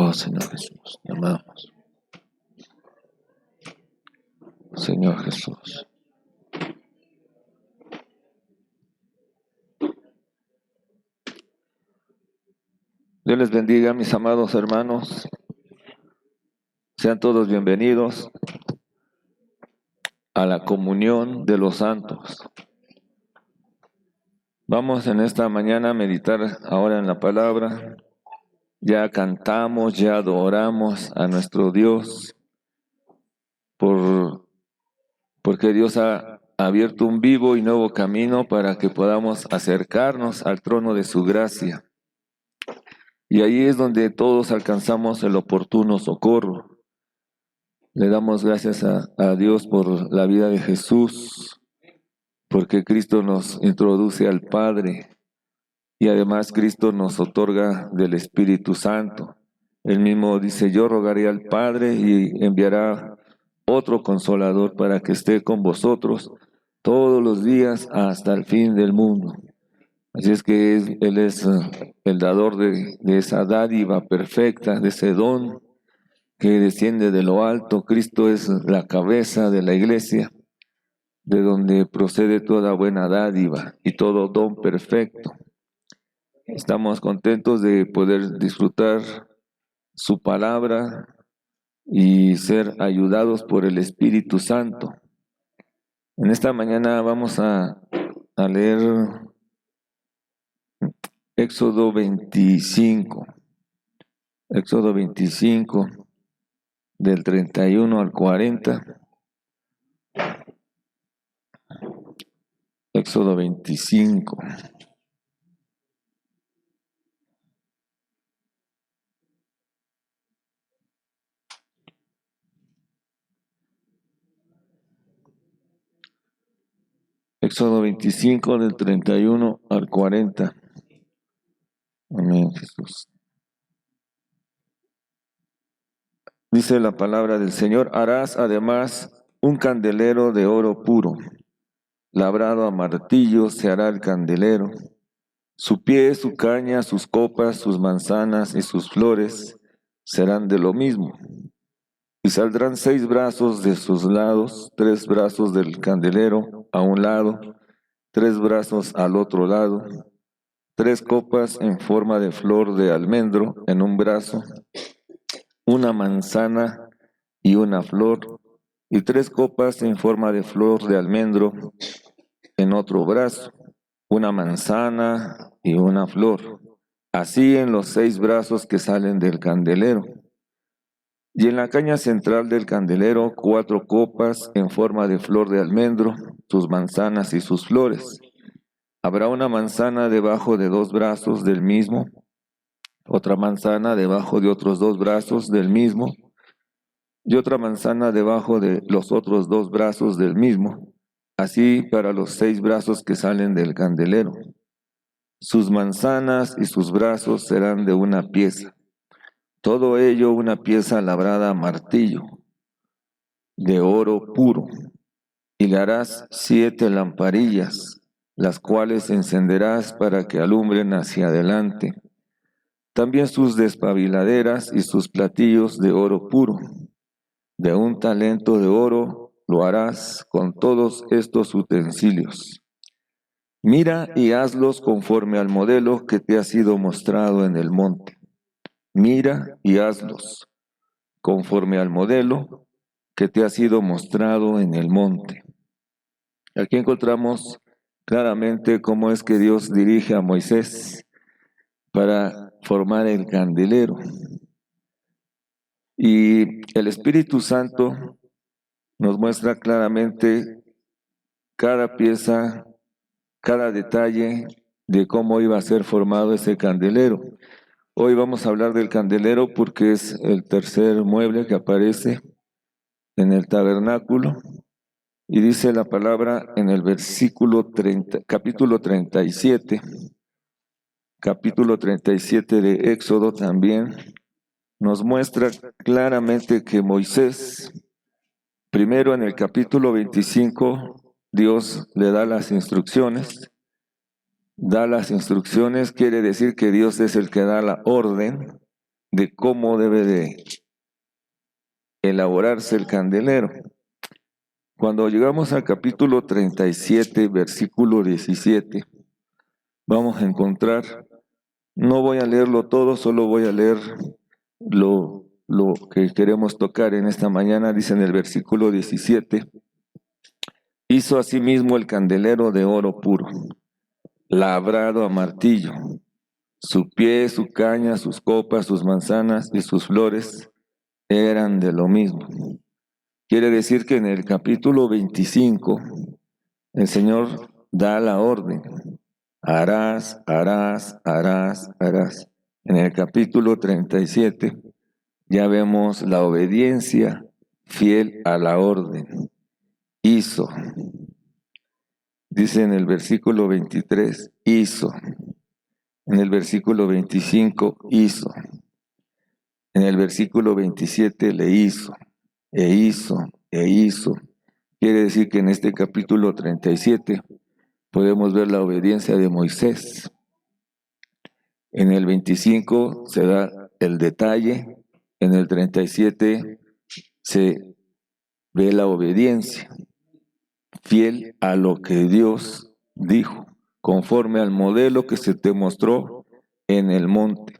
Oh, Señor Jesús, te amamos. Señor Jesús. Dios les bendiga, mis amados hermanos. Sean todos bienvenidos a la comunión de los santos. Vamos en esta mañana a meditar ahora en la palabra. Ya cantamos, ya adoramos a nuestro Dios porque Dios ha abierto un vivo y nuevo camino para que podamos acercarnos al trono de su gracia. Y ahí es donde todos alcanzamos el oportuno socorro. Le damos gracias a Dios por la vida de Jesús, porque Cristo nos introduce al Padre y además Cristo nos otorga del Espíritu Santo. Él mismo dice, yo rogaré al Padre y enviará otro consolador para que esté con vosotros todos los días hasta el fin del mundo. Así es que Él es el dador de esa dádiva perfecta, de ese don que desciende de lo alto. Cristo es la cabeza de la iglesia, de donde procede toda buena dádiva y todo don perfecto. Estamos contentos de poder disfrutar su palabra y ser ayudados por el Espíritu Santo. En esta mañana vamos a leer Éxodo 25. Éxodo 25, del 31 al 40. Éxodo 25. Éxodo 25, del 31 al 40. Amén, Jesús. Dice la palabra del Señor, harás además un candelero de oro puro, labrado a martillo se hará el candelero. Su pie, su caña, sus copas, sus manzanas y sus flores serán de lo mismo. Y saldrán 6 brazos de sus lados, 3 brazos del candelero a un lado, 3 brazos al otro lado, 3 copas en forma de flor de almendro en un brazo, una manzana y una flor, y 3 copas en forma de flor de almendro en otro brazo, una manzana y una flor, así en los 6 brazos que salen del candelero. Y en la caña central del candelero 4 copas en forma de flor de almendro, sus manzanas y sus flores. Habrá una manzana debajo de 2 brazos del mismo, otra manzana debajo de otros 2 brazos del mismo, y otra manzana debajo de los otros 2 brazos del mismo, así para los 6 brazos que salen del candelero. Sus manzanas y sus brazos serán de una pieza. Todo ello una pieza labrada a martillo, de oro puro, y le harás 7 lamparillas, las cuales encenderás para que alumbren hacia adelante. También sus despabiladeras y sus platillos de oro puro. De un talento de oro lo harás con todos estos utensilios. Mira y hazlos conforme al modelo que te ha sido mostrado en el monte. Mira y hazlos conforme al modelo que te ha sido mostrado en el monte. Aquí encontramos claramente cómo es que Dios dirige a Moisés para formar el candelero. Y el Espíritu Santo nos muestra claramente cada pieza, cada detalle de cómo iba a ser formado ese candelero. Hoy vamos a hablar del candelero porque es el tercer mueble que aparece en el tabernáculo. Y dice la palabra en el versículo 30, capítulo 37 de Éxodo también, nos muestra claramente que Moisés, primero en el capítulo 25, Dios le da las instrucciones. Da las instrucciones quiere decir que Dios es el que da la orden. de cómo debe de elaborarse el candelero. Cuando llegamos al capítulo 37, versículo 17, vamos a encontrar, no voy a leerlo todo, solo voy a leer lo que queremos tocar en esta mañana. Dice en el versículo 17, hizo asimismo el candelero de oro puro, labrado a martillo. Su pie, su caña, sus copas, sus manzanas y sus flores eran de lo mismo. Quiere decir que en el capítulo 25 el Señor da la orden: harás, harás, harás, harás. En el capítulo 37 ya vemos la obediencia fiel a la orden. Hizo. Dice en el versículo 23, hizo. En el versículo 25, hizo. En el versículo 27, le hizo, e hizo, e hizo. Quiere decir que en este capítulo 37 podemos ver la obediencia de Moisés. En el 25 se da el detalle, en el 37 se ve la obediencia, fiel a lo que Dios dijo, conforme al modelo que se te mostró en el monte.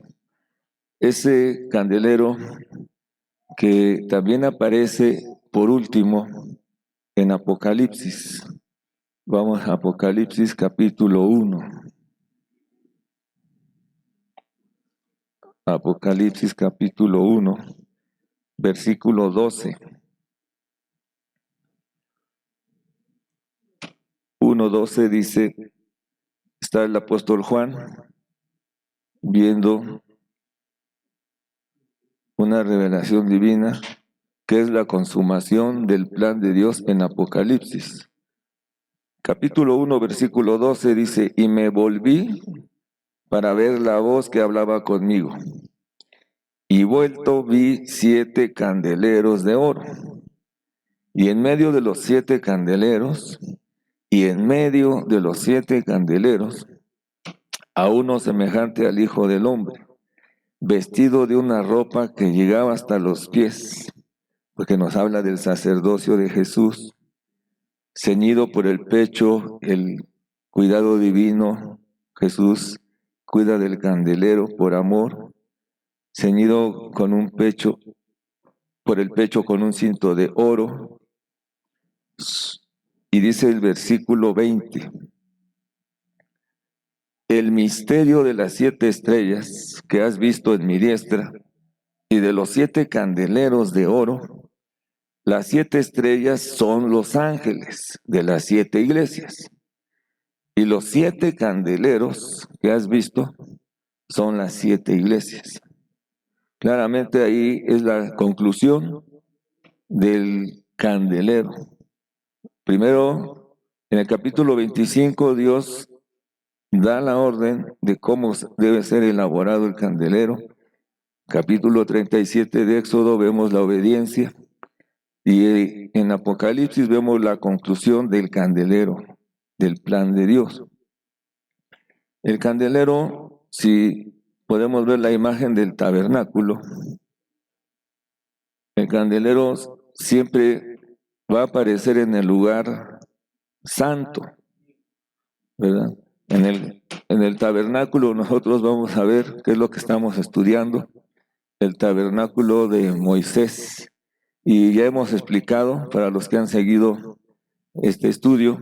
Ese candelero que también aparece por último en Apocalipsis. Vamos a Apocalipsis capítulo 1. Apocalipsis capítulo 1, versículo 12. 1:12 dice, está el apóstol Juan viendo una revelación divina que es la consumación del plan de Dios en Apocalipsis. Capítulo 1, versículo 12 dice, y me volví para ver la voz que hablaba conmigo. Y vuelto vi 7 candeleros de oro. Y en medio de los 7 candeleros, a uno semejante al Hijo del Hombre, vestido de una ropa que llegaba hasta los pies, porque nos habla del sacerdocio de Jesús, ceñido por el pecho, el cuidado divino. Jesús cuida del candelero por amor, ceñido con un pecho, por el pecho con un cinto de oro. Y dice el versículo 20, el misterio de las 7 estrellas que has visto en mi diestra y de los 7 candeleros de oro. Las 7 estrellas son los ángeles de las 7 iglesias. Y los 7 candeleros que has visto son las 7 iglesias. Claramente ahí es la conclusión del candelero. Primero, en el capítulo 25, Dios da la orden de cómo debe ser elaborado el candelero. Capítulo 37 de Éxodo vemos la obediencia. Y en Apocalipsis vemos la conclusión del candelero, del plan de Dios. El candelero, si podemos ver la imagen del tabernáculo, el candelero siempre va a aparecer en el lugar santo, ¿verdad? En el tabernáculo nosotros vamos a ver qué es lo que estamos estudiando, el tabernáculo de Moisés. Y ya hemos explicado, para los que han seguido este estudio,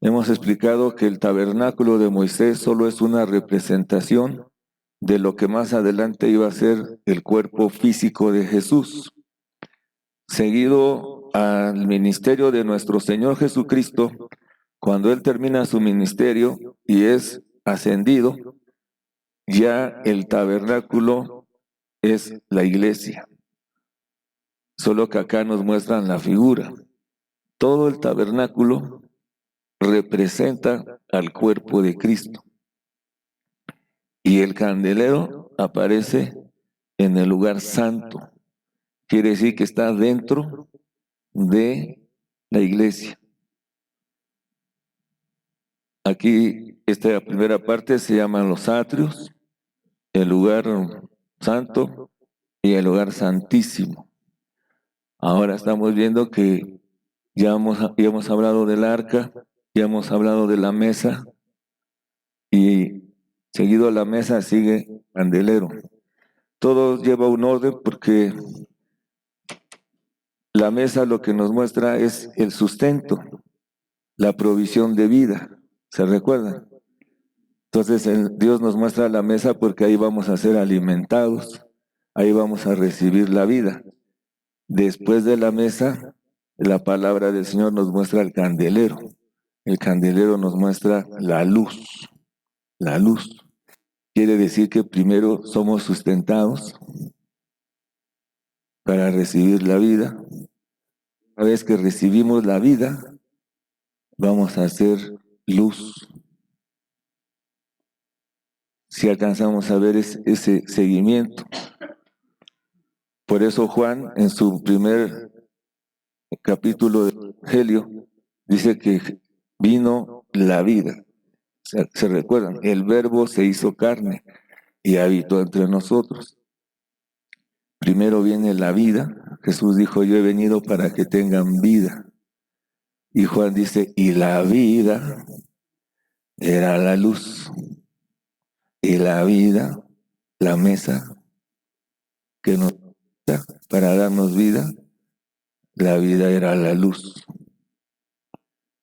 hemos explicado que el tabernáculo de Moisés solo es una representación de lo que más adelante iba a ser el cuerpo físico de Jesús. Seguido al ministerio de nuestro Señor Jesucristo, cuando Él termina su ministerio y es ascendido, ya el tabernáculo es la iglesia. Solo que acá nos muestran la figura. Todo el tabernáculo representa al cuerpo de Cristo. Y el candelero aparece en el lugar santo. Quiere decir que está dentro de la iglesia. Aquí, esta primera parte se llama los atrios, el lugar santo y el lugar santísimo. Ahora estamos viendo que ya hemos hablado del arca, ya hemos hablado de la mesa y seguido a la mesa sigue candelero. Todo lleva un orden porque la mesa lo que nos muestra es el sustento, la provisión de vida. ¿Se recuerdan? Entonces Dios nos muestra la mesa porque ahí vamos a ser alimentados, ahí vamos a recibir la vida. Después de la mesa, la palabra del Señor nos muestra el candelero. El candelero nos muestra la luz. La luz. Quiere decir que primero somos sustentados para recibir la vida. Una vez que recibimos la vida, vamos a hacer luz. Si alcanzamos a ver ese seguimiento. Por eso Juan, en su primer capítulo del Evangelio, dice que vino la vida. ¿Se recuerdan? El verbo se hizo carne y habitó entre nosotros. Primero viene la vida. Jesús dijo, yo he venido para que tengan vida. Y Juan dice, y la vida era la luz. Y la vida, la mesa que nos da para darnos vida, la vida era la luz.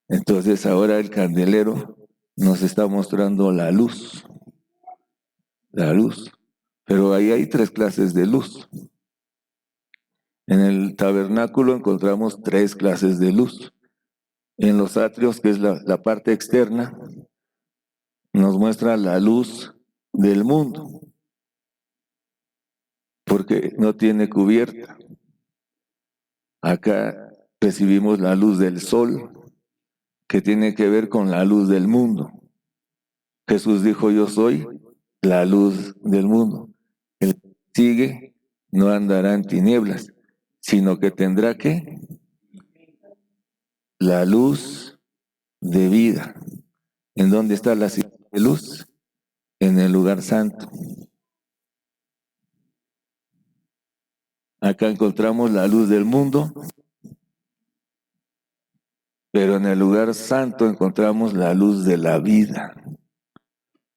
Entonces ahora el candelero nos está mostrando la luz. La luz. Pero ahí hay 3 clases de luz. En el tabernáculo encontramos 3 clases de luz. En los atrios, que es la parte externa, nos muestra la luz del mundo, porque no tiene cubierta. Acá recibimos la luz del sol, que tiene que ver con la luz del mundo. Jesús dijo, yo soy la luz del mundo. El que sigue no andará en tinieblas, sino que tendrá ¿qué? La luz de vida. ¿En dónde está la ciudad de luz? En el lugar santo. Acá encontramos la luz del mundo, pero en el lugar santo encontramos la luz de la vida.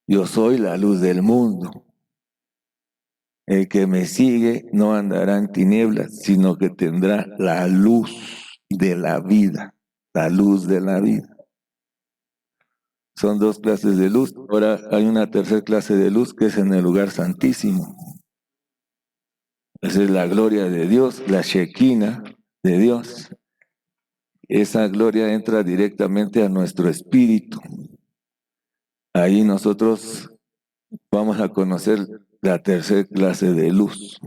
Yo soy la luz del mundo. El que me sigue no andará en tinieblas, sino que tendrá la luz de la vida. La luz de la vida. Son 2 clases de luz. Ahora hay una tercera clase de luz que es en el lugar santísimo. Esa es la gloria de Dios, la Shekinah de Dios. Esa gloria entra directamente a nuestro espíritu. Ahí nosotros vamos a conocer la tercera clase de luz.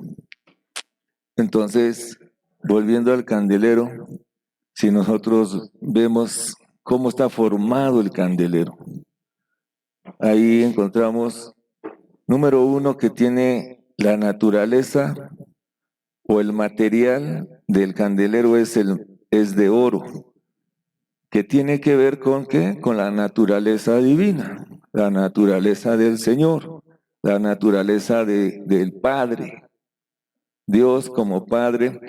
Entonces, volviendo al candelero, si nosotros vemos cómo está formado el candelero, ahí encontramos, número 1, que tiene la naturaleza o el material del candelero es de oro, que tiene que ver con ¿qué? Con la naturaleza divina, la naturaleza del Señor, la naturaleza del Padre. Dios como Padre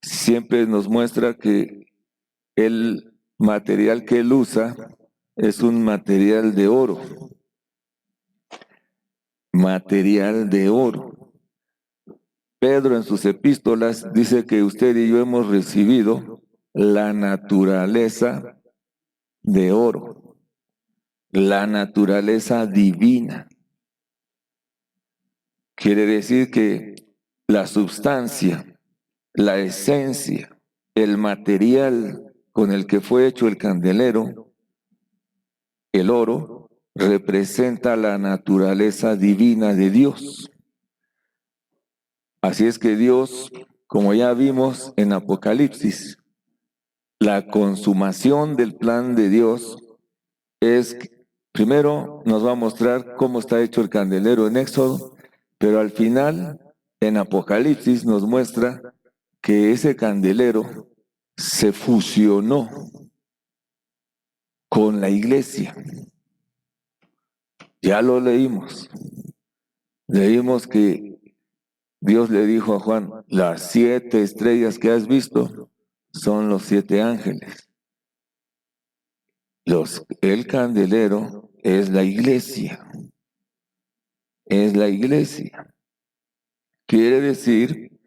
siempre nos muestra que el material que Él usa es un material de oro. Material de oro. Pedro en sus epístolas dice que usted y yo hemos recibido la naturaleza de oro, la naturaleza divina. Quiere decir que la sustancia, la esencia, el material con el que fue hecho el candelero, el oro, representa la naturaleza divina de Dios. Así es que Dios, como ya vimos en Apocalipsis, la consumación del plan de Dios es, primero nos va a mostrar cómo está hecho el candelero en Éxodo, pero al final, en Apocalipsis nos muestra que ese candelero se fusionó con la iglesia. Ya lo leímos. Leímos que Dios le dijo a Juan, las 7 estrellas que has visto son los 7 ángeles. El candelero es la iglesia. Es la iglesia. Quiere decir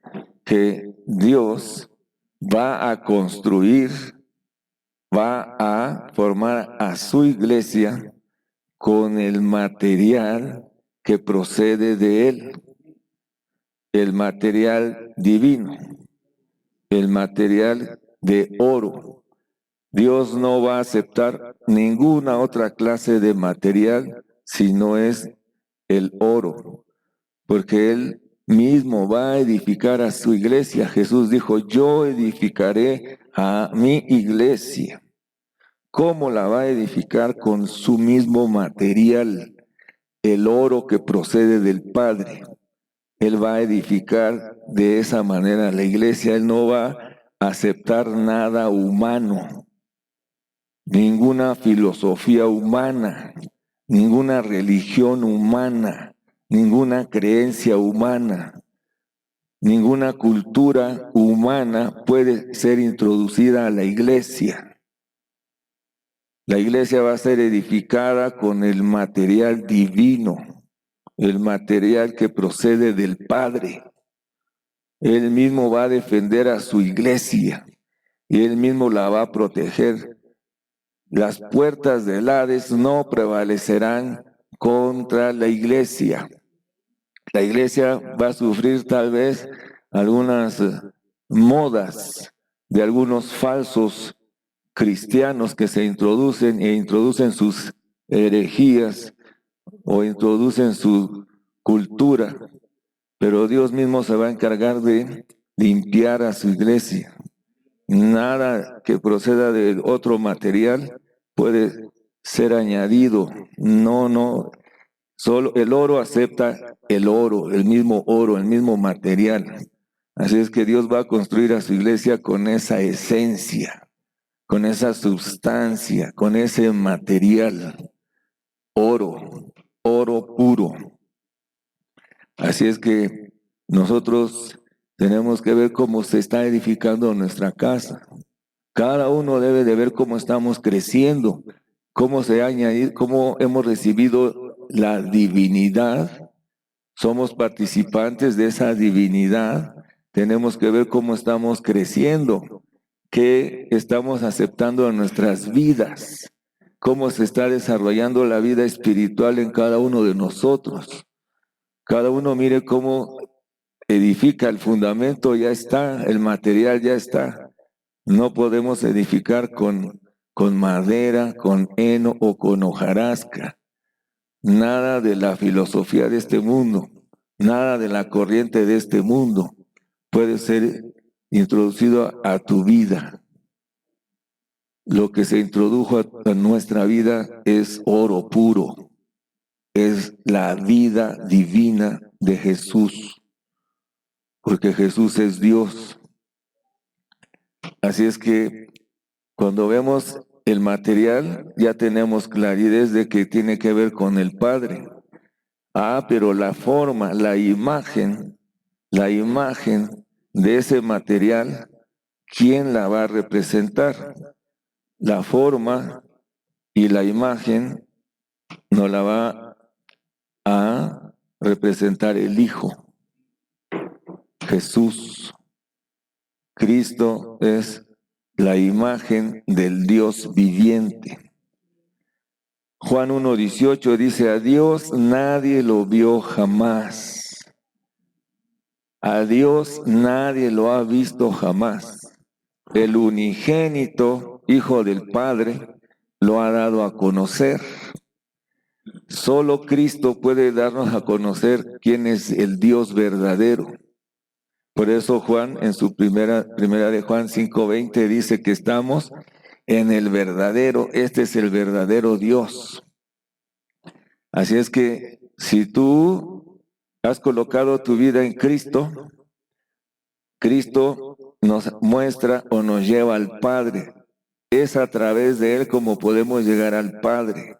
que Dios va a construir, va a formar a su iglesia con el material que procede de Él, el material divino, el material de oro. Dios no va a aceptar ninguna otra clase de material si no es el oro, porque Él mismo va a edificar a su iglesia. Jesús dijo, yo edificaré a mi iglesia. ¿Cómo la va a edificar? Con su mismo material, el oro que procede del Padre. Él va a edificar de esa manera la iglesia. Él no va a aceptar nada humano, ninguna filosofía humana, ninguna religión humana, ninguna creencia humana, ninguna cultura humana puede ser introducida a la iglesia. La iglesia va a ser edificada con el material divino, el material que procede del Padre. Él mismo va a defender a su iglesia y Él mismo la va a proteger. Las puertas del Hades no prevalecerán contra la iglesia. La iglesia va a sufrir tal vez algunas modas de algunos falsos cristianos que se introducen sus herejías o introducen su cultura, pero Dios mismo se va a encargar de limpiar a su iglesia. Nada que proceda de otro material puede ser añadido. No. Solo el oro acepta el oro, el mismo material. Así es que Dios va a construir a su iglesia con esa esencia, con esa sustancia, con ese material. Oro puro. Así es que nosotros tenemos que ver cómo se está edificando nuestra casa. Cada uno debe de ver cómo estamos creciendo, cómo se ha añadido, cómo hemos recibido la divinidad. Somos participantes de esa divinidad. Tenemos que ver cómo estamos creciendo, qué estamos aceptando en nuestras vidas, cómo se está desarrollando la vida espiritual en cada uno de nosotros. Cada uno mire cómo edifica, el fundamento ya está, el material ya está. No podemos edificar con madera, con heno o con hojarasca. Nada de la filosofía de este mundo, nada de la corriente de este mundo puede ser introducido a tu vida. Lo que se introdujo a nuestra vida es oro puro, es la vida divina de Jesús, porque Jesús es Dios. Así es que cuando vemos el material, ya tenemos claridad de que tiene que ver con el Padre. Pero la forma, la imagen de ese material, ¿quién la va a representar? La forma y la imagen no la va a representar el Hijo. Jesús. Cristo es la imagen del Dios viviente. Juan 1:18 dice, a Dios nadie lo vio jamás. A Dios nadie lo ha visto jamás. El unigénito Hijo del Padre lo ha dado a conocer. Solo Cristo puede darnos a conocer quién es el Dios verdadero. Por eso Juan, en su primera de Juan 5:20, dice que estamos en el verdadero, este es el verdadero Dios. Así es que si tú has colocado tu vida en Cristo, Cristo nos muestra o nos lleva al Padre. Es a través de Él como podemos llegar al Padre.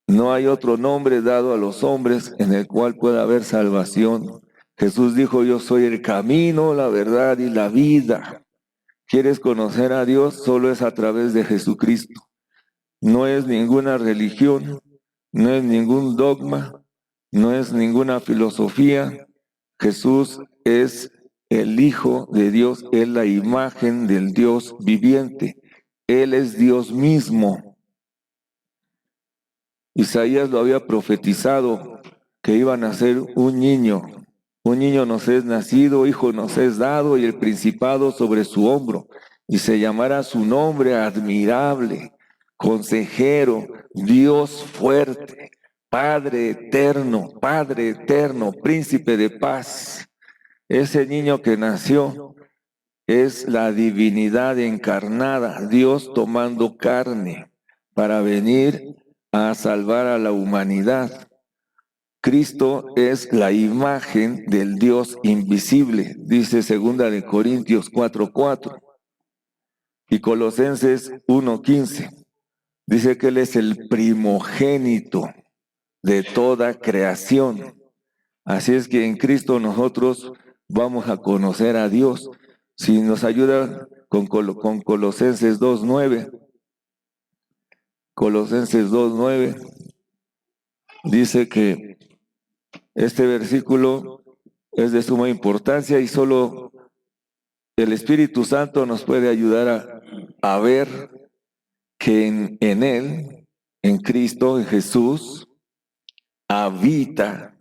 No hay otro nombre dado a los hombres en el cual pueda haber salvación, Jesús dijo, yo soy el camino, la verdad y la vida. ¿Quieres conocer a Dios? Solo es a través de Jesucristo. No es ninguna religión, no es ningún dogma, no es ninguna filosofía. Jesús es el Hijo de Dios, es la imagen del Dios viviente. Él es Dios mismo. Isaías lo había profetizado, que iba a nacer un niño. Un niño nos es nacido, hijo nos es dado, y el principado sobre su hombro. Y se llamará su nombre admirable, consejero, Dios fuerte, Padre eterno, príncipe de paz. Ese niño que nació es la divinidad encarnada, Dios tomando carne para venir a salvar a la humanidad. Cristo es la imagen del Dios invisible, dice 2 de Corintios 4:4 y Colosenses 1:15. Dice que Él es el primogénito de toda creación. Así es que en Cristo nosotros vamos a conocer a Dios. Si nos ayuda con Colosenses 2:9, Colosenses 2:9 dice que este versículo es de suma importancia y solo el Espíritu Santo nos puede ayudar a ver que en Él, en Cristo, en Jesús, habita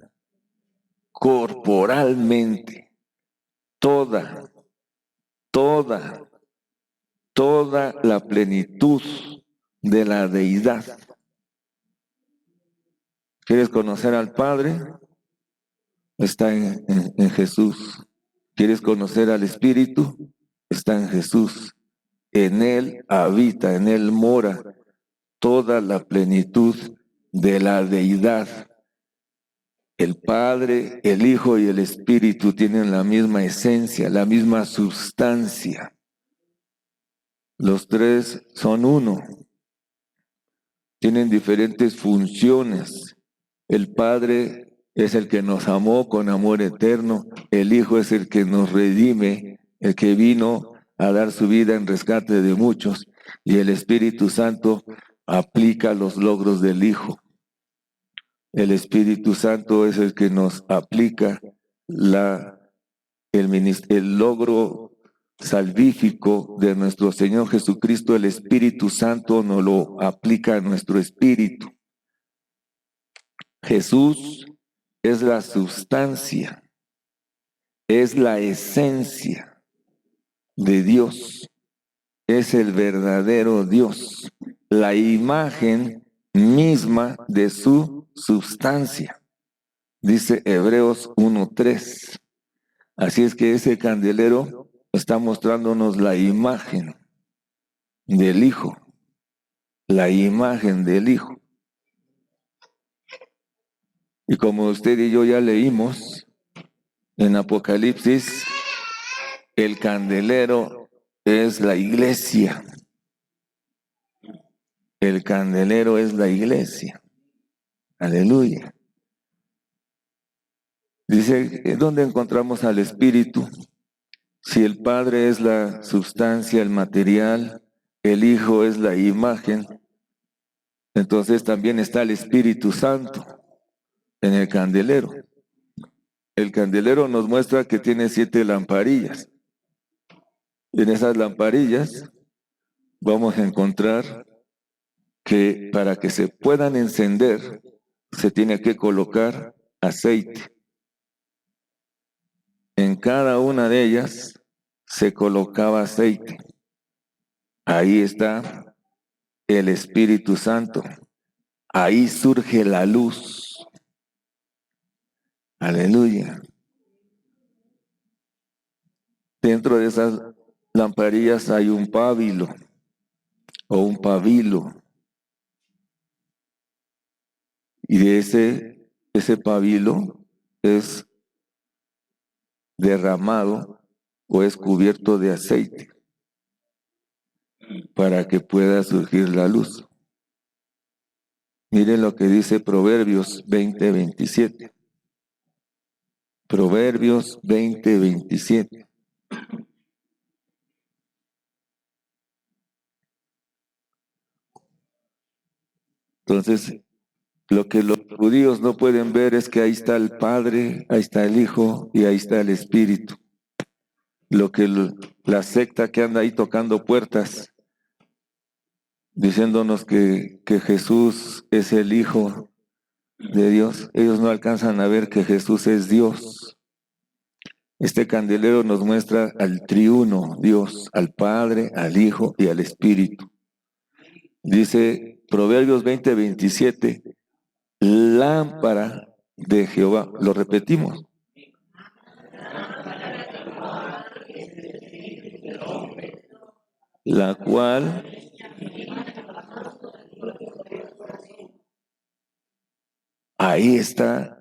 corporalmente toda, toda, toda la plenitud de la deidad. ¿Quieres conocer al Padre? Está en Jesús. ¿Quieres conocer al Espíritu? Está en Jesús. En Él habita, en Él mora toda la plenitud de la deidad. El Padre, el Hijo y el Espíritu tienen la misma esencia, la misma sustancia. Los tres son uno. Tienen diferentes funciones. El Padre es el que nos amó con amor eterno. El Hijo es el que nos redime, el que vino a dar su vida en rescate de muchos. Y el Espíritu Santo aplica los logros del Hijo. El Espíritu Santo es el que nos aplica el logro salvífico de nuestro Señor Jesucristo. El Espíritu Santo nos lo aplica a nuestro espíritu. Jesús es la sustancia, es la esencia de Dios, es el verdadero Dios, la imagen misma de su sustancia, dice Hebreos 1:3. Así es que ese candelero está mostrándonos la imagen del Hijo, la imagen del Hijo. Y como usted y yo ya leímos en Apocalipsis, el candelero es la iglesia. El candelero es la iglesia. Aleluya. Dice, ¿dónde encontramos al Espíritu? Si el Padre es la sustancia, el material, el Hijo es la imagen, entonces también está el Espíritu Santo en el candelero. El candelero nos muestra que tiene 7 lamparillas. En esas lamparillas vamos a encontrar que para que se puedan encender se tiene que colocar aceite. En cada una de ellas se colocaba aceite. Ahí está el Espíritu Santo. Ahí surge la luz. Aleluya. Dentro de esas lamparillas hay un pábilo o un pabilo. Y de ese pabilo es derramado o es cubierto de aceite para que pueda surgir la luz. Miren lo que dice Proverbios 20:27. Proverbios 20:27. Entonces, lo que los judíos no pueden ver es que ahí está el Padre, ahí está el Hijo y ahí está el Espíritu. Lo que la secta que anda ahí tocando puertas, diciéndonos que Jesús es el Hijo de Dios, ellos no alcanzan a ver que Jesús es Dios. Este candelero nos muestra al triuno Dios, al Padre, al Hijo y al Espíritu. Dice Proverbios 20:27, lámpara de Jehová. Lo repetimos. La cual ahí está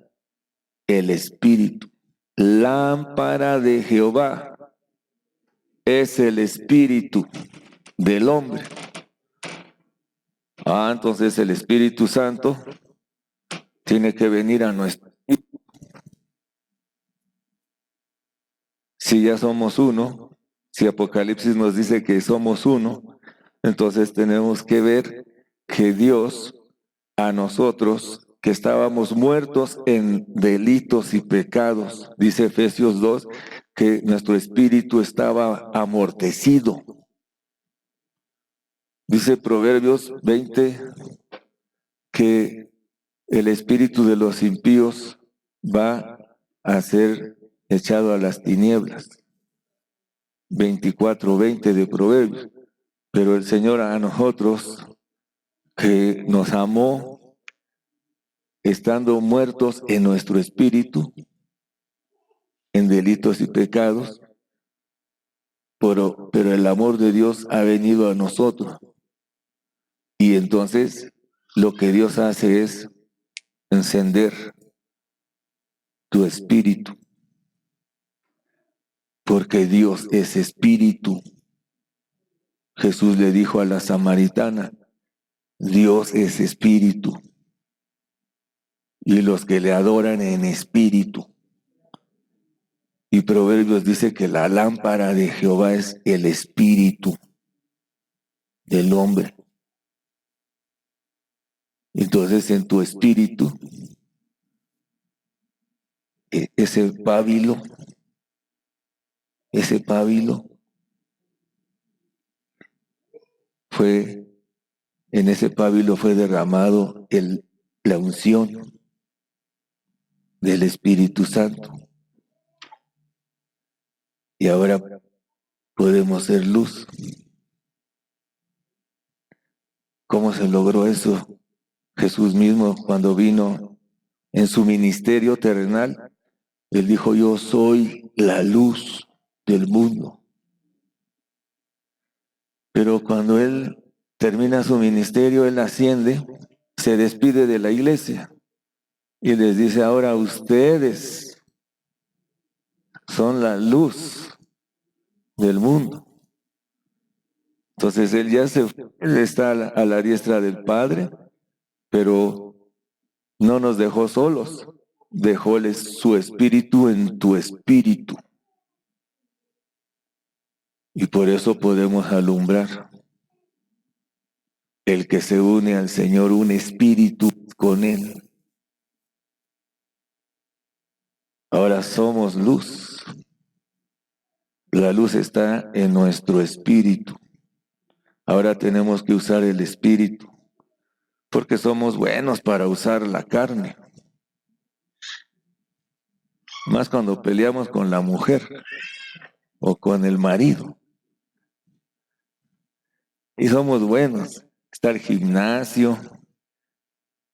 el Espíritu. Lámpara de Jehová es el Espíritu del hombre. Entonces el Espíritu Santo tiene que venir a nuestro espíritu. Si ya somos uno, si Apocalipsis nos dice que somos uno, entonces tenemos que ver que Dios a nosotros, que estábamos muertos en delitos y pecados, dice Efesios 2, que nuestro espíritu estaba amortecido. Dice Proverbios 20 que el espíritu de los impíos va a ser echado a las tinieblas. 24:20 de Proverbios. Pero el Señor a nosotros, que nos amó, estando muertos en nuestro espíritu, en delitos y pecados, pero el amor de Dios ha venido a nosotros. Y entonces lo que Dios hace es encender tu espíritu, porque Dios es espíritu. Jesús le dijo a la samaritana, Dios es espíritu, y los que le adoran en espíritu. Y Proverbios dice que la lámpara de Jehová es el espíritu del hombre. Entonces en tu espíritu, ese pábilo fue, en ese pábilo fue derramado la unción del Espíritu Santo. Y ahora podemos ser luz. ¿Cómo se logró eso? Jesús mismo, cuando vino en su ministerio terrenal, Él dijo, yo soy la luz del mundo. Pero cuando Él termina su ministerio, Él asciende, se despide de la iglesia y les dice, ahora ustedes son la luz del mundo. Entonces Él Él está a la diestra del Padre, pero no nos dejó solos, dejóles su espíritu en tu espíritu. Y por eso podemos alumbrar. El que se une al Señor, un espíritu con Él. Ahora somos luz. La luz está en nuestro espíritu. Ahora tenemos que usar el espíritu, porque somos buenos para usar la carne. Más cuando peleamos con la mujer o con el marido. Y somos buenos. Está el gimnasio,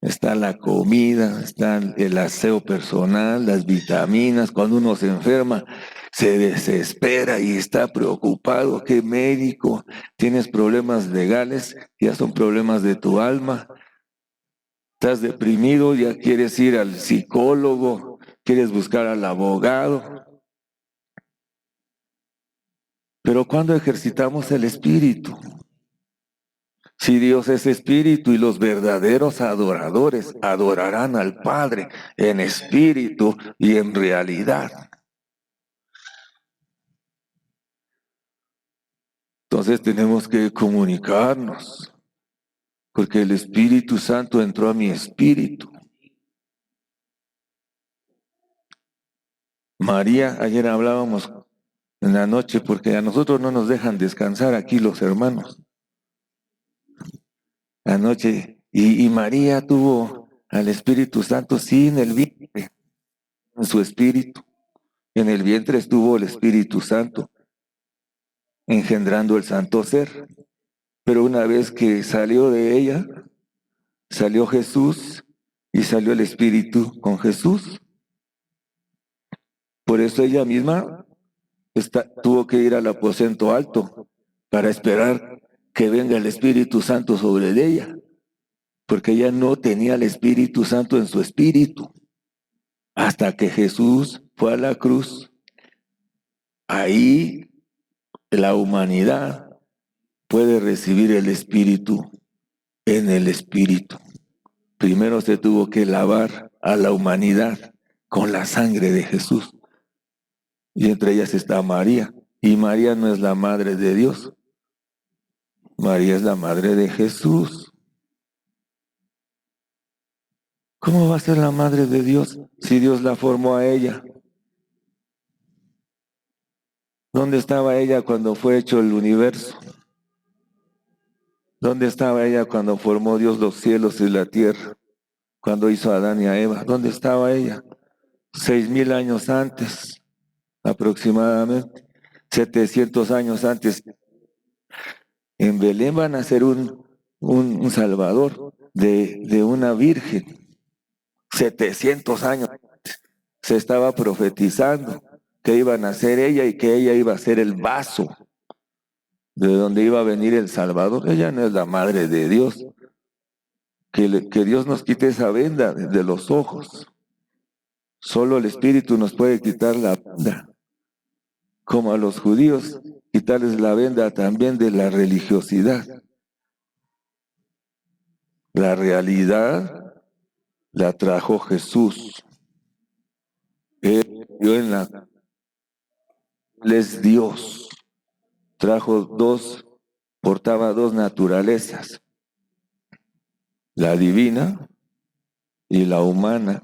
está la comida, está el aseo personal, las vitaminas. Cuando uno se enferma, se desespera y está preocupado. ¿Qué médico? Tienes problemas legales, ya son problemas de tu alma. Estás deprimido, ya quieres ir al psicólogo, quieres buscar al abogado. Pero cuando ejercitamos el espíritu, Si Dios es espíritu y los verdaderos adoradores adorarán al Padre en espíritu y en realidad. Entonces tenemos que comunicarnos, porque el Espíritu Santo entró a mi espíritu. María, ayer hablábamos en la noche, porque a nosotros no nos dejan descansar aquí los hermanos. Anoche, y María tuvo al Espíritu Santo, sí, en el vientre, en su espíritu. En el vientre estuvo el Espíritu Santo, engendrando el santo ser. Pero una vez que salió de ella, salió Jesús y salió el Espíritu con Jesús. Por eso ella misma tuvo que ir al aposento alto para esperar que venga el Espíritu Santo sobre ella, porque ella no tenía el Espíritu Santo en su espíritu. Hasta que Jesús fue a la cruz, ahí la humanidad puede recibir el Espíritu en el Espíritu. Primero se tuvo que lavar a la humanidad con la sangre de Jesús. Y entre ellas está María. Y María no es la madre de Dios. María es la madre de Jesús. ¿Cómo va a ser la madre de Dios si Dios la formó a ella? ¿Dónde estaba ella cuando fue hecho el universo? ¿Dónde estaba ella cuando formó Dios los cielos y la tierra? Cuando hizo a Adán y a Eva. ¿Dónde estaba ella? 6,000 años antes, aproximadamente. 700 años antes. En Belén van a ser un Salvador de una virgen. 700 años antes se estaba profetizando que iba a nacer ella y que ella iba a ser el vaso de donde iba a venir el Salvador. Ella no es la madre de Dios. Que Dios nos quite esa venda de los ojos. Solo el Espíritu nos puede quitar la venda. Como a los judíos, quitarles la venda también de la religiosidad. La realidad la trajo Jesús. Él es Dios. Portaba dos naturalezas, la divina y la humana.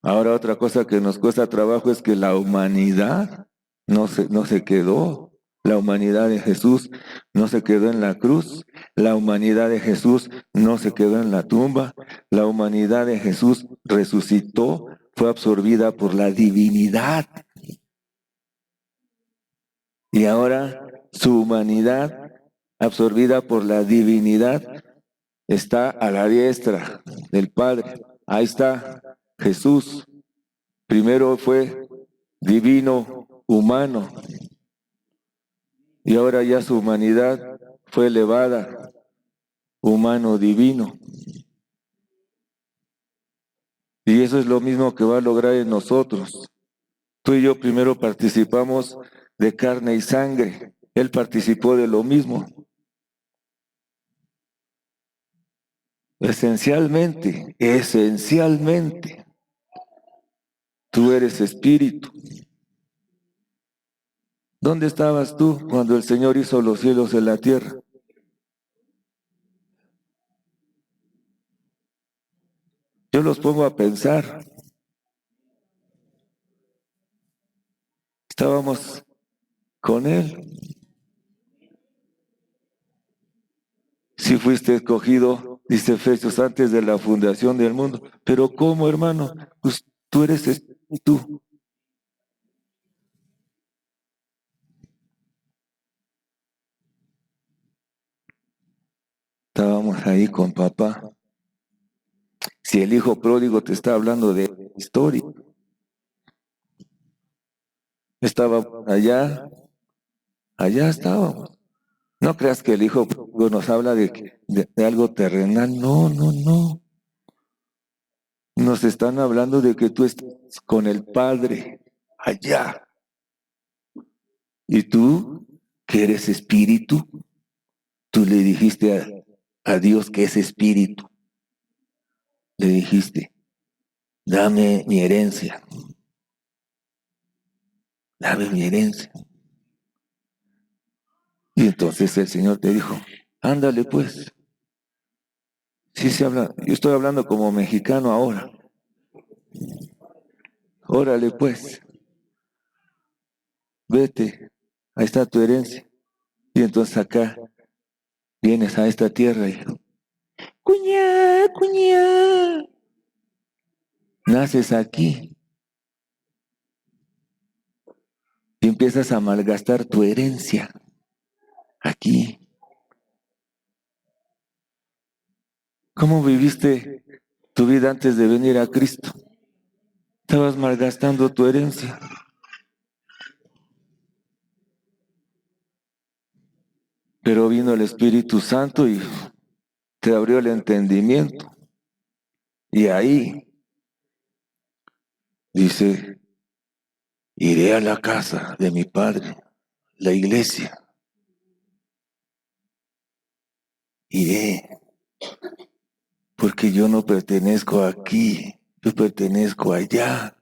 Ahora otra cosa que nos cuesta trabajo es que la humanidad no se quedó. La humanidad de Jesús no se quedó en la cruz. La humanidad de Jesús no se quedó en la tumba. La humanidad de Jesús resucitó, fue absorbida por la divinidad. Y ahora su humanidad, absorbida por la divinidad, está a la diestra del Padre. Ahí está Jesús. Primero fue divino, humano. Y ahora ya su humanidad fue elevada, humano, divino. Y eso es lo mismo que va a lograr en nosotros. Tú y yo primero participamos de carne y sangre. Él participó de lo mismo. Esencialmente, tú eres espíritu. ¿Dónde estabas tú cuando el Señor hizo los cielos y la tierra? Yo los pongo a pensar. Estábamos con Él. Si fuiste escogido, dice Efesios, antes de la fundación del mundo. Pero ¿cómo, hermano? Pues tú eres espíritu. Estábamos ahí con papá. Si el hijo pródigo te está hablando de historia, estaba allá estábamos. No creas que el hijo pródigo nos habla de algo terrenal. No, no, no. Nos están hablando de que tú estás con el Padre allá. Y tú, que eres espíritu, Tú le dijiste a Dios que es espíritu. Le dijiste, dame mi herencia. Dame mi herencia. Y entonces el Señor te dijo, ándale pues. Sí se habla, yo estoy hablando como mexicano ahora. Órale pues, vete, ahí está tu herencia. Y entonces acá vienes a esta tierra y cuñá, cuñá. Naces aquí y empiezas a malgastar tu herencia aquí. ¿Cómo viviste tu vida antes de venir a Cristo? Estabas malgastando tu herencia. Pero vino el Espíritu Santo y te abrió el entendimiento. Y ahí dice, iré a la casa de mi padre, la iglesia. Iré, porque yo no pertenezco aquí, yo pertenezco allá,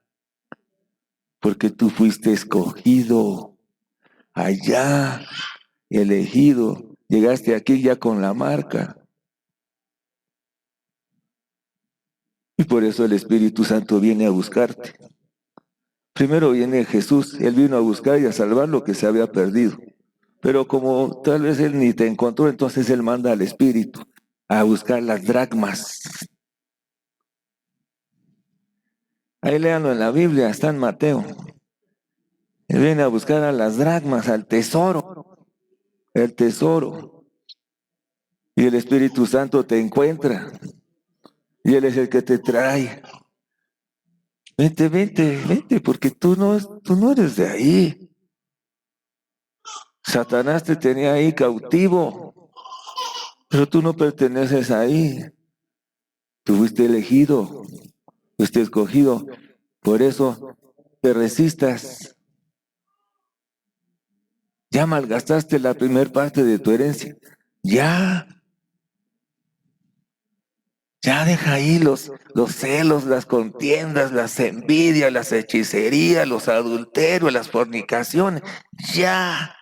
porque tú fuiste escogido allá, elegido, llegaste aquí ya con la marca. Y por eso el Espíritu Santo viene a buscarte. Primero viene Jesús, Él vino a buscar y a salvar lo que se había perdido. Pero como tal vez Él ni te encontró, entonces Él manda al Espíritu a buscar las dracmas. Ahí léanlo en la Biblia, está en Mateo. Él viene a buscar a las dracmas, al tesoro, el tesoro. Y el Espíritu Santo te encuentra. Y Él es el que te trae. Vente, vente, vente, porque tú no eres de ahí. Satanás te tenía ahí cautivo, pero tú no perteneces ahí. Tú fuiste elegido, fuiste escogido. Por eso te resistas. Ya malgastaste la primera parte de tu herencia. Ya deja ahí los celos, las contiendas, las envidias, las hechicerías, los adulterios, las fornicaciones. Ya.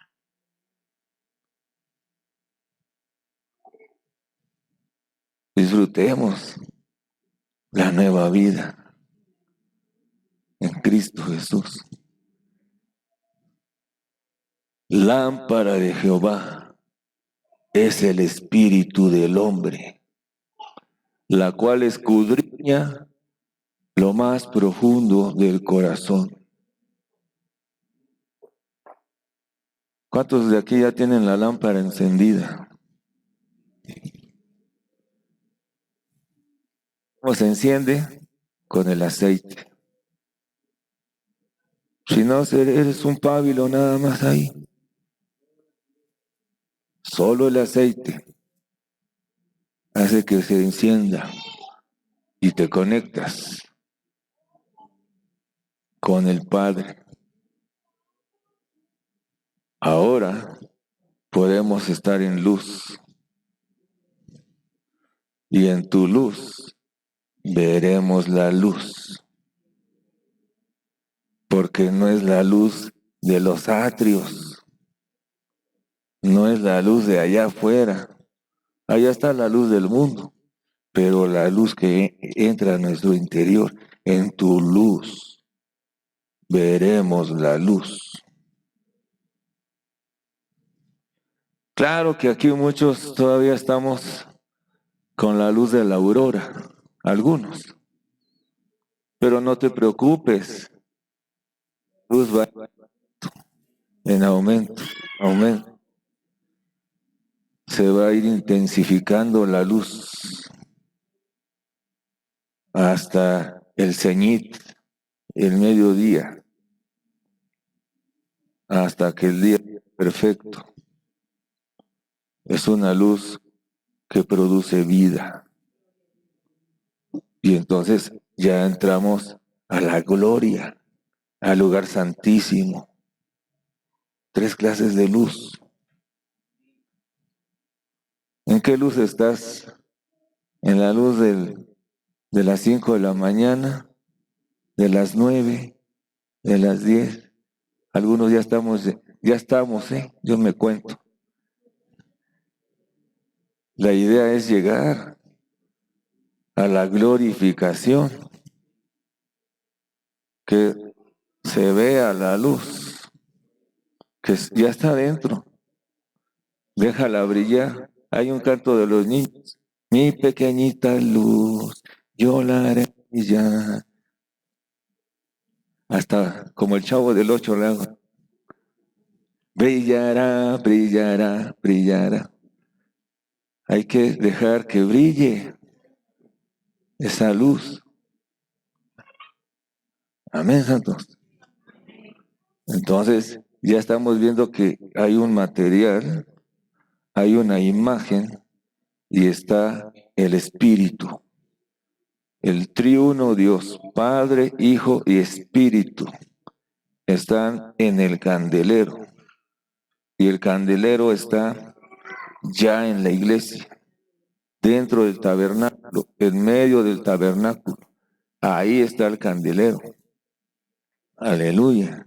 Disfrutemos la nueva vida en Cristo Jesús. Lámpara de Jehová es el espíritu del hombre, la cual escudriña lo más profundo del corazón. ¿Cuántos de aquí ya tienen la lámpara encendida? ¿Cómo se enciende? Con el aceite. Si no, eres un pábilo nada más ahí. Solo el aceite hace que se encienda y te conectas con el Padre. Ahora podemos estar en luz y en tu luz veremos la luz, porque no es la luz de los atrios, no es la luz de allá afuera, allá está la luz del mundo, pero la luz que entra a nuestro interior, en tu luz veremos la luz. Claro que aquí muchos todavía estamos con la luz de la aurora, algunos, pero no te preocupes, la luz va en aumento, aumento. Se va a ir intensificando la luz hasta el cenit, el mediodía, hasta que el día perfecto. Es una luz que produce vida. Y entonces ya entramos a la gloria, al lugar santísimo. 3 clases de luz. ¿En qué luz estás? ¿En la luz de las 5 de la mañana? ¿De las 9? ¿De las 10? Algunos ya estamos, yo me cuento. La idea es llegar a la glorificación, que se vea la luz, que ya está dentro. Déjala brillar. Hay un canto de los niños. Mi pequeñita luz, yo la haré brillar. Hasta como el Chavo del Ocho le hago. Brillará, brillará, brillará. Hay que dejar que brille esa luz. Amén, santos. Entonces, ya estamos viendo que hay un material, hay una imagen y está el Espíritu. El triuno Dios, Padre, Hijo y Espíritu, están en el candelero. Y el candelero está ya en la iglesia, dentro del tabernáculo, en medio del tabernáculo. Ahí está el candelero. Aleluya.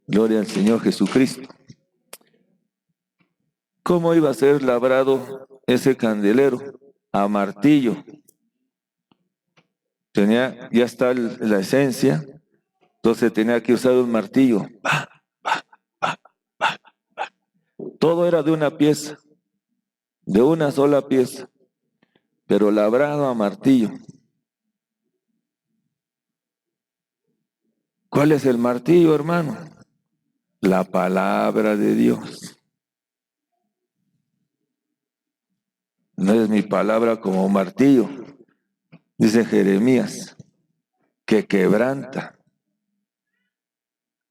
Gloria al Señor Jesucristo. ¿Cómo iba a ser labrado ese candelero? A martillo. Ya está la esencia, entonces tenía que usar un martillo. Todo era de una pieza, de una sola pieza, pero labrado a martillo. ¿Cuál es el martillo, hermano? La palabra de Dios. No es mi palabra como martillo, dice Jeremías, que quebranta.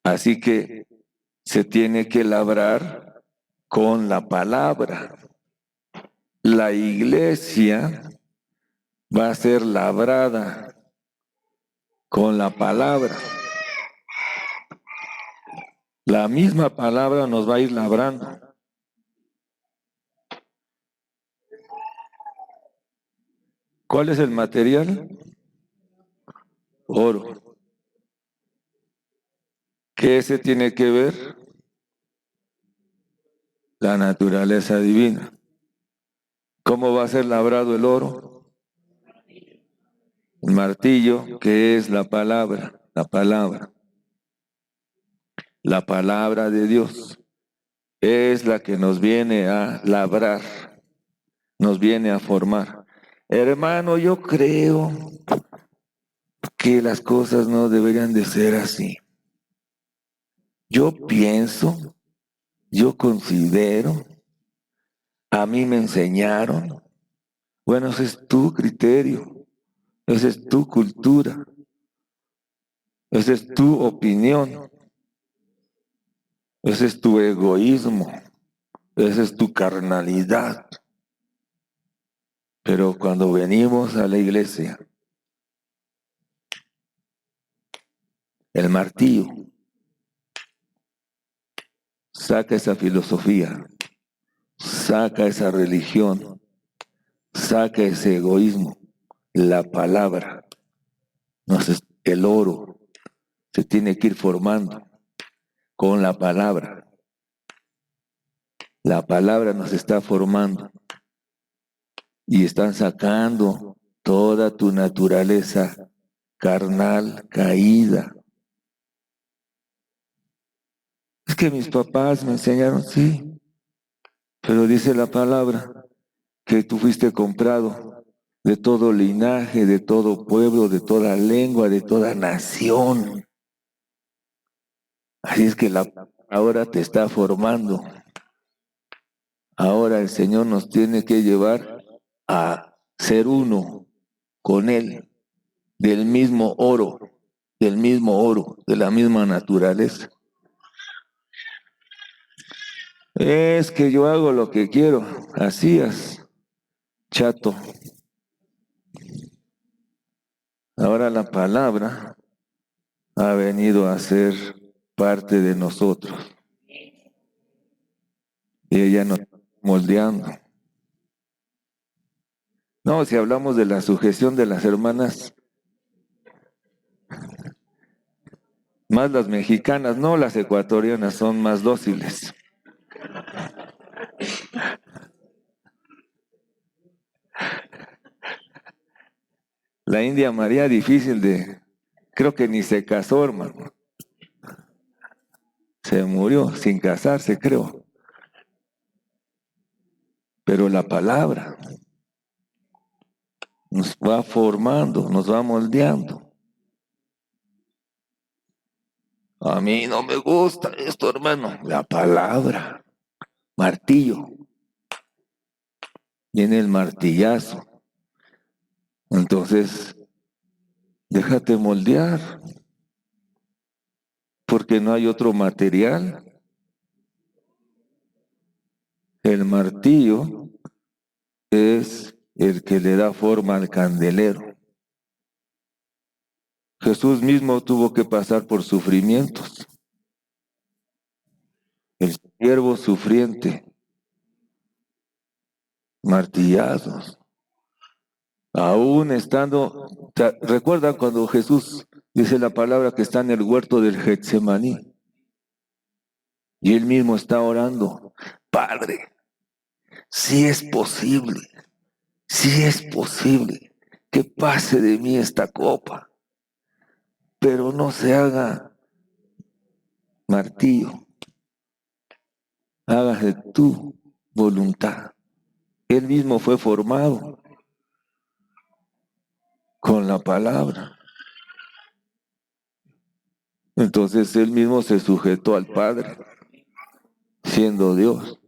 Así que se tiene que labrar con la palabra. La iglesia va a ser labrada con la palabra. La misma palabra nos va a ir labrando. ¿Cuál es el material? Oro. ¿Qué se tiene que ver? La naturaleza divina. ¿Cómo va a ser labrado el oro? El martillo, que es la palabra, la palabra. La palabra de Dios es la que nos viene a labrar, nos viene a formar. Hermano, yo creo que las cosas no deberían de ser así. Yo pienso, yo considero, a mí me enseñaron. Bueno, ese es tu criterio, esa es tu cultura, esa es tu opinión, ese es tu egoísmo, esa es tu carnalidad. Pero cuando venimos a la iglesia, el martillo saca esa filosofía, saca esa religión, saca ese egoísmo. La palabra, el oro, se tiene que ir formando con la palabra. La palabra nos está formando y están sacando toda tu naturaleza carnal, caída. Es que mis papás me enseñaron, sí, pero dice la palabra que tú fuiste comprado de todo linaje, de todo pueblo, de toda lengua, de toda nación. Así es que ahora te está formando. Ahora el Señor nos tiene que llevar a ser uno con Él, del mismo oro, de la misma naturaleza. Es que yo hago lo que quiero, así es, chato. Ahora la palabra ha venido a ser parte de nosotros. Y ella nos está moldeando. No, si hablamos de la sujeción de las hermanas, más las mexicanas, no las ecuatorianas, son más dóciles. La India María difícil creo que ni se casó, hermano. Se murió sin casarse, creo. Pero la palabra nos va formando, nos va moldeando. A mí no me gusta esto, hermano. La palabra, martillo. Viene el martillazo. Entonces, déjate moldear, porque no hay otro material. El martillo es el que le da forma al candelero. Jesús mismo tuvo que pasar por sufrimientos. El siervo sufriente, martillazos. Aún estando, ¿recuerdan cuando Jesús dice la palabra que está en el huerto del Getsemaní? Y él mismo está orando, Padre, si es posible que pase de mí esta copa, pero no se haga martillo, hágase tu voluntad. Él mismo fue formado con la palabra. Entonces él mismo se sujetó al Padre, siendo Dios.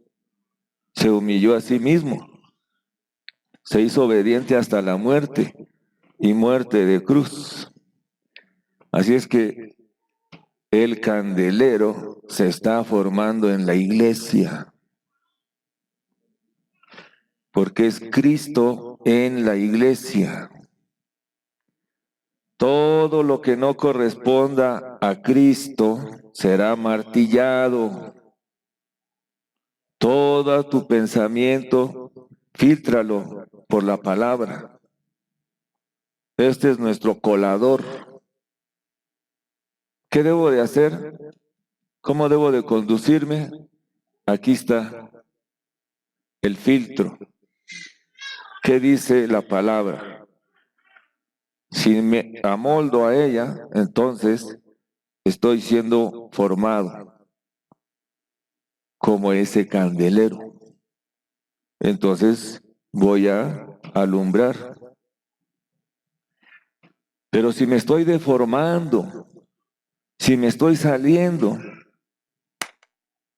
Se humilló a sí mismo, se hizo obediente hasta la muerte y muerte de cruz. Así es que el candelero se está formando en la iglesia, porque es Cristo en la iglesia. Todo lo que no corresponda a Cristo será martillado. Todo tu pensamiento, fíltralo por la palabra. Este es nuestro colador. ¿Qué debo de hacer? ¿Cómo debo de conducirme? Aquí está el filtro. ¿Qué dice la palabra? Si me amoldo a ella, entonces estoy siendo formado como ese candelero. Entonces voy a alumbrar. Pero si me estoy deformando, si me estoy saliendo,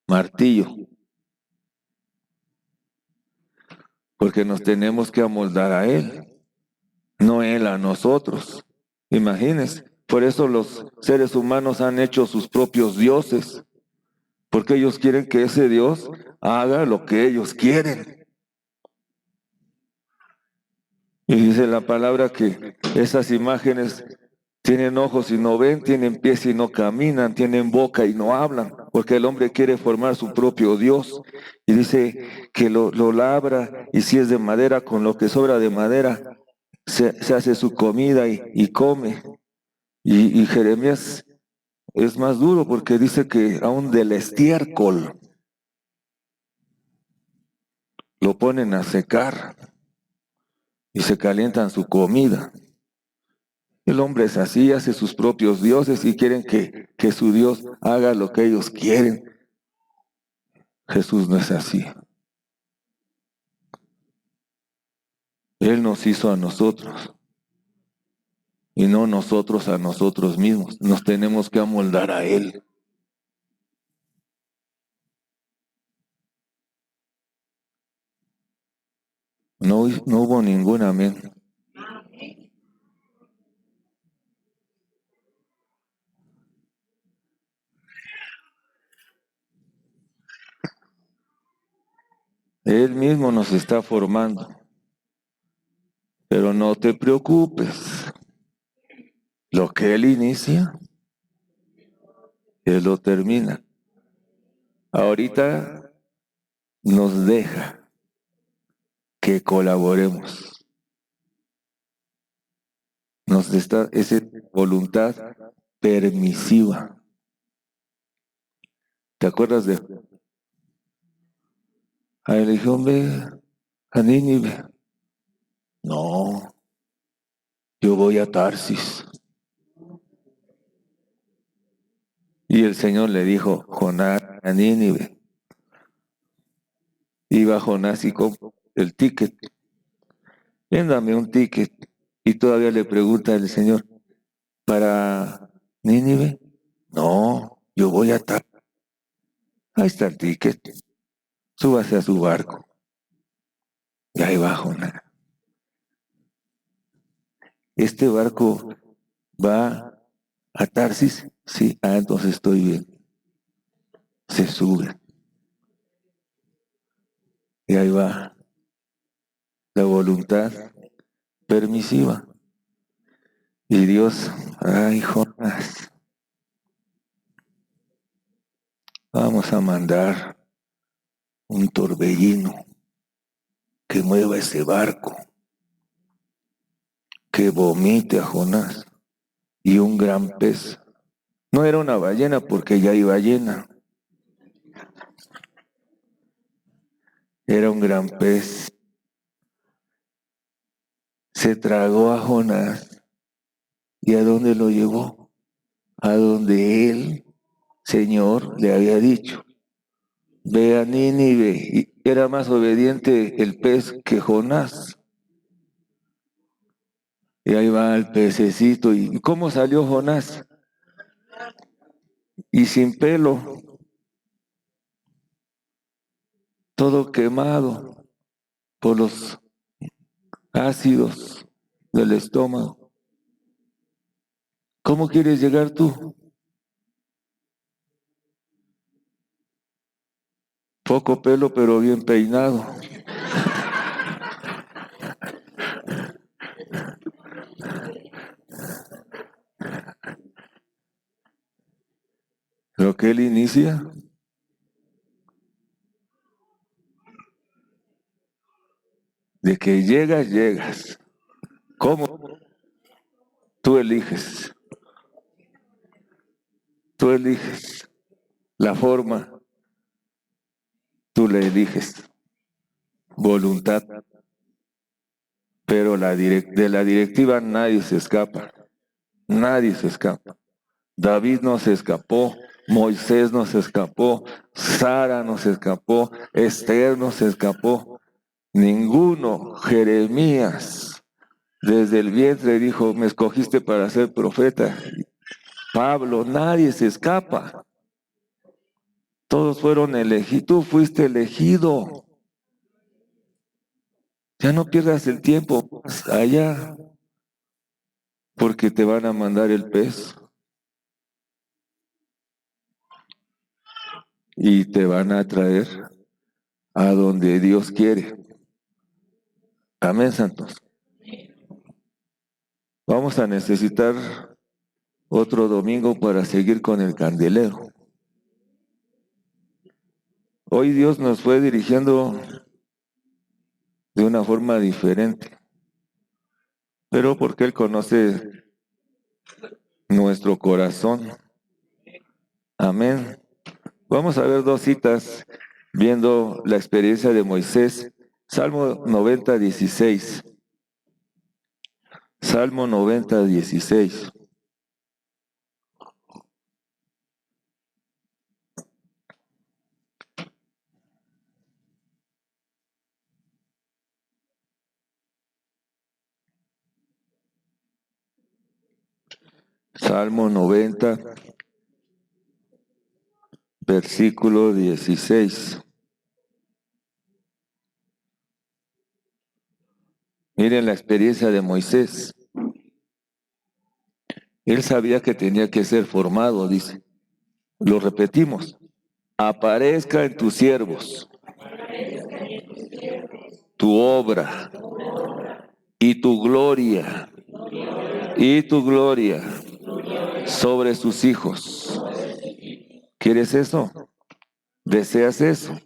martillo, porque nos tenemos que amoldar a Él, no Él a nosotros. Imagínense, por eso los seres humanos han hecho sus propios dioses, porque ellos quieren que ese Dios haga lo que ellos quieren. Y dice la palabra que esas imágenes tienen ojos y no ven, tienen pies y no caminan, tienen boca y no hablan, porque el hombre quiere formar su propio Dios. Y dice que lo labra, y si es de madera, con lo que sobra de madera, se hace su comida y come. Y Jeremías es más duro porque dice que aún del estiércol lo ponen a secar y se calientan su comida. El hombre es así, hace sus propios dioses y quieren que su Dios haga lo que ellos quieren. Jesús no es así. Él nos hizo a nosotros y no nosotros a nosotros mismos. Nos tenemos que amoldar a Él. No hubo ningún amén. Él mismo nos está formando. Pero no te preocupes. Lo que Él inicia, Él lo termina. Ahorita nos deja que colaboremos. nos está esa voluntad permisiva. ¿Te acuerdas de? Ahí le dijo, ve a Nínive. No, yo voy a Tarsis. Y el Señor le dijo, Jonás, a Nínive. Iba Jonás y compró el ticket. Véndame un ticket. Y todavía le pregunta el Señor, ¿para Nínive? No, yo voy a Tarsis. Ahí está el ticket. Súbase a su barco. Y ahí va Jonás. ¿Este barco va a Tarsis? Sí, entonces estoy bien. Se sube. Y ahí va la voluntad permisiva. Y Dios, ay, Jonás, vamos a mandar un torbellino que mueva ese barco, que vomite a Jonás. Y un gran pez. No era una ballena porque ya iba llena. Era un gran pez. Se tragó a Jonás. ¿Y a dónde lo llevó? A donde él, Señor, le había dicho. Ve a Nínive. Y era más obediente el pez que Jonás. Y ahí va el pececito. ¿Y cómo salió Jonás? Y sin pelo, todo quemado por los ácidos del estómago. ¿Cómo quieres llegar tú? Poco pelo, pero bien peinado. Lo que él inicia, de que llegas, llegas. ¿Cómo? Tú eliges. Tú eliges. La forma, tú la eliges. Voluntad. Pero de la directiva nadie se escapa. Nadie se escapa. David no se escapó. Moisés no se escapó. Sara no se escapó. Esther no se escapó. Ninguno. Jeremías. Desde el vientre dijo, me escogiste para ser profeta. Pablo, nadie se escapa. Todos fueron elegidos. Tú fuiste elegido. Ya no pierdas el tiempo allá, porque te van a mandar el pez y te van a traer a donde Dios quiere. Amén, santos. Vamos a necesitar otro domingo para seguir con el candelero. Hoy Dios nos fue dirigiendo de una forma diferente, pero porque Él conoce nuestro corazón. Amén. Vamos a ver dos citas viendo la experiencia de Moisés. Salmo 90, 16. Salmo 90, 16. Salmo 90, versículo 16. Miren la experiencia de Moisés. Él sabía que tenía que ser formado, dice. Lo repetimos. Aparezca en tus siervos tu obra y tu gloria sobre sus hijos. ¿Quieres eso? ¿Deseas eso?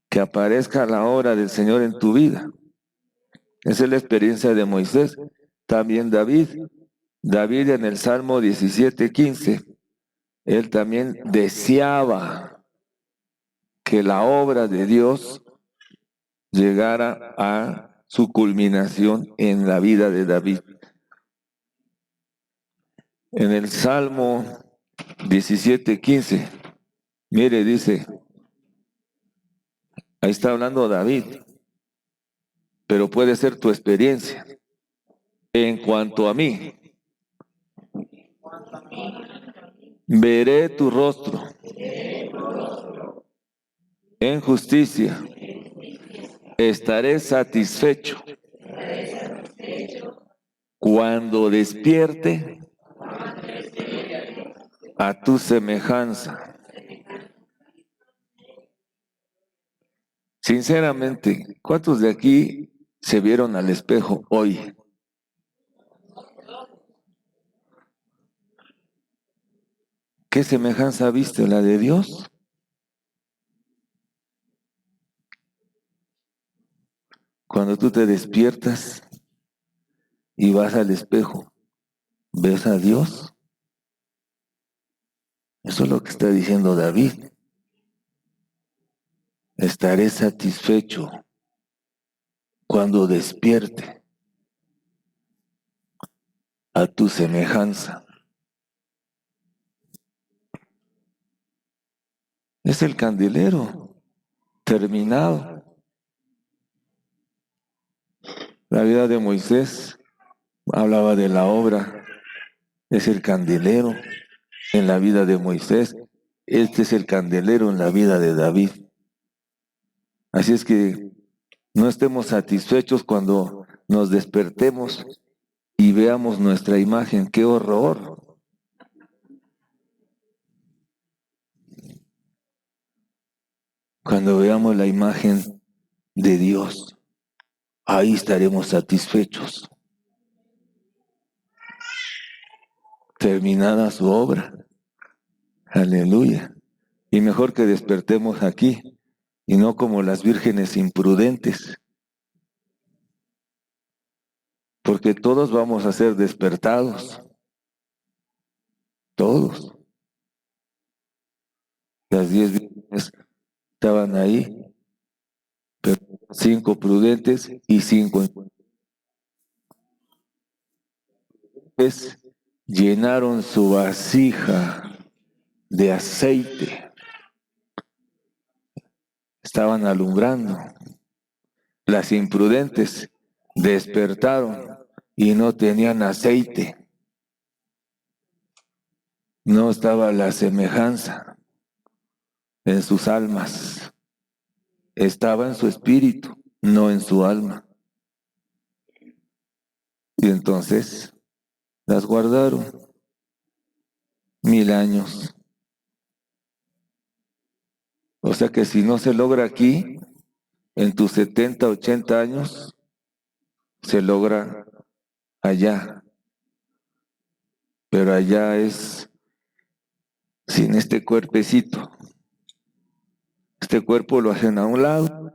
Que aparezca la obra del Señor en tu vida. Esa es la experiencia de Moisés. También David. David en el Salmo 17:15, él también deseaba que la obra de Dios llegara a su culminación en la vida de David. En el Salmo 17:15, mire, dice, ahí está hablando David, pero puede ser tu experiencia. En cuanto a mí, veré tu rostro en justicia, estaré satisfecho cuando despierte a tu semejanza. Sinceramente, ¿cuántos de aquí se vieron al espejo hoy? ¿Qué semejanza viste? ¿La de Dios? Cuando tú te despiertas y vas al espejo, ¿ves a Dios? Eso es lo que está diciendo David. Estaré satisfecho cuando despierte a tu semejanza. Es el candelero terminado. La vida de Moisés hablaba de la obra. Es el candelero en la vida de Moisés. Este es el candelero en la vida de David. Así es que no estemos satisfechos cuando nos despertemos y veamos nuestra imagen. ¡Qué horror! Cuando veamos la imagen de Dios, ahí estaremos satisfechos. Terminada su obra. Aleluya. Y mejor que despertemos aquí y no como las vírgenes imprudentes. Porque todos vamos a ser despertados. Todos. Las 10 vírgenes estaban ahí, pero 5 prudentes y 5 imprudentes llenaron su vasija de aceite. Estaban alumbrando. Las imprudentes despertaron y no tenían aceite. No estaba la semejanza en sus almas. Estaba en su espíritu, no en su alma. Y entonces las guardaron 1000 años. O sea que si no se logra aquí, en tus 70, 80 años, se logra allá. Pero allá es sin este cuerpecito. Este cuerpo lo hacen a un lado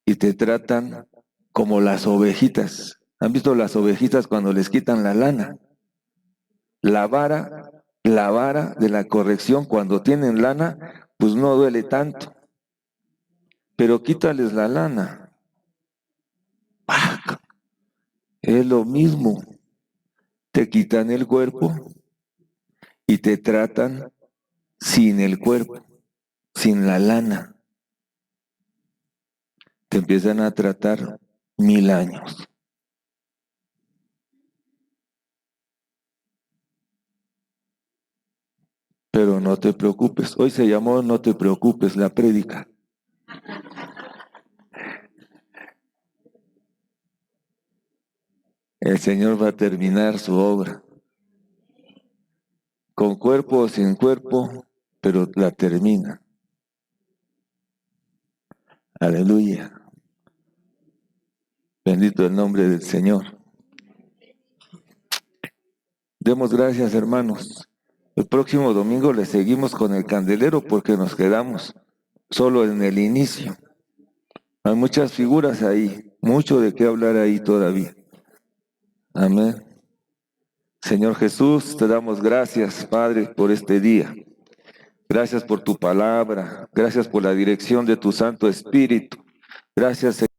y te tratan como las ovejitas. ¿Han visto las ovejitas cuando les quitan la lana? La vara de la corrección cuando tienen lana, pues no duele tanto. Pero quítales la lana. ¡Pac! Es lo mismo. Te quitan el cuerpo y te tratan sin el cuerpo, sin la lana. Te empiezan a tratar 1000 años. Pero no te preocupes. Hoy se llamó No te preocupes la prédica. El Señor va a terminar su obra. Con cuerpo o sin cuerpo, pero la termina. Aleluya. Bendito el nombre del Señor. Demos gracias, hermanos. El próximo domingo le seguimos con el candelero porque nos quedamos solo en el inicio. Hay muchas figuras ahí, mucho de qué hablar ahí todavía. Amén. Señor Jesús, te damos gracias, Padre, por este día. Gracias por tu palabra. Gracias por la dirección de tu Santo Espíritu. Gracias, Señor.